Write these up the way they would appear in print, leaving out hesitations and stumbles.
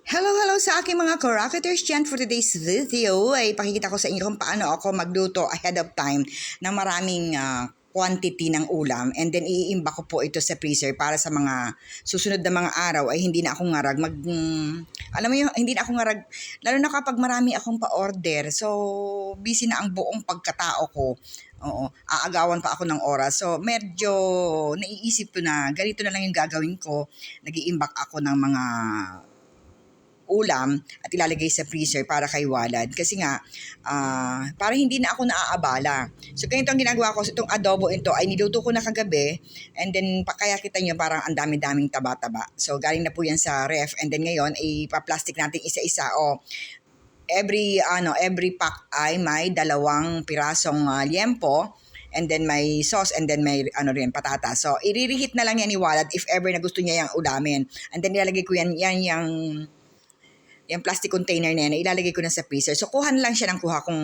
Hello sa aking mga Rocketers dyan. For today's video ay pakikita ko sa inyo kung paano ako magluto ahead of time ng maraming quantity ng ulam, and then iimba ko po ito sa freezer para sa mga susunod na mga araw ay hindi na ako ngarag alam mo yung hindi na ako ngarag, lalo na kapag marami akong pa-order, so busy na ang buong pagkatao ko. Oo, aagawan pa ako ng oras. So medyo naiisip ko na ganito na lang yung gagawin ko. Nag-iimbak ako ng mga ulam at ilalagay sa freezer para kay Walad. Kasi nga, para hindi na ako naaabala. So, ganito ang ginagawa ko. So, itong adobo ito ay niluto ko na kagabi. And then, kaya kita nyo parang ang dami-daming taba-taba. So, galing na po yan sa ref. And then ngayon, ay pa-plastic natin isa-isa. O, every pack ay may 2 pirasong liempo. And then may sauce, and then may patata. So, i-reheat na lang yan ni Walad if ever na gusto niya yung ulamin. And then, ilalagay ko yung plastic container na yan, ilalagay ko na sa freezer. So, kuhan lang siya ng kuha kung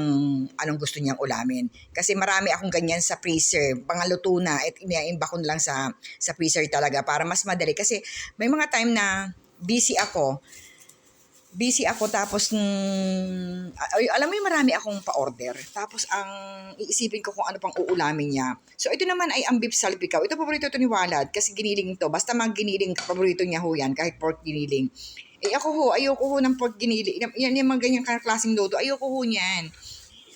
anong gusto niyang ulamin. Kasi marami akong ganyan sa freezer. Pangaluto na, at iniimba ko na lang sa freezer talaga para mas madali. Kasi may mga time na busy ako tapos alam mo yung marami akong pa-order. Tapos ang iisipin ko kung ano pang uulamin niya. So, ito naman ay ang beef salpikaw. Ito paborito to ni Walad kasi giniling to. Basta mag-giniling, paborito niya ho yan, kahit pork giniling. Ako ho, ayoko ho ng pork giniling. Yan yung mga ganyang klaseng luto. Ayoko ho niyan.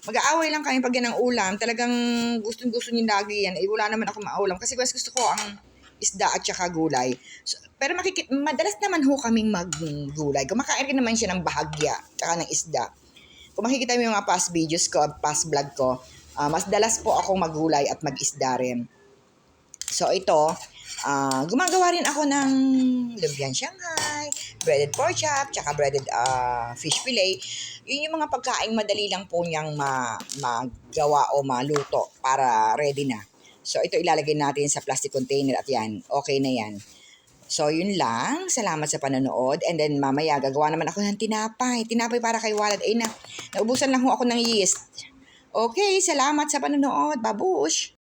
Mag-aaway lang kami pag yan ang ulam. Talagang gustong-gusto niyo lagi yan. Wala naman ako maulam. Kasi gusto ko ang isda at saka gulay. So, pero madalas naman ho kaming maggulay. Kumakain rin naman siya ng bahagya tsaka ng isda. Kung makikita mo yung mga past videos ko, past vlog ko, mas dalas po akong maggulay at mag-isda rin. So ito, gumagawa rin ako ng lumpiang Shanghai, breaded pork chop, tsaka breaded fish fillet. Yun yung mga pagkain madali lang po niyang magawa o maluto para ready na. So ito ilalagay natin sa plastic container at yan, okay na yan. So yun lang, salamat sa panonood, and then mamaya gagawa naman ako ng tinapay para kay Walad. Naubusan lang ho ako ng yeast. Okay, salamat sa panonood, babush!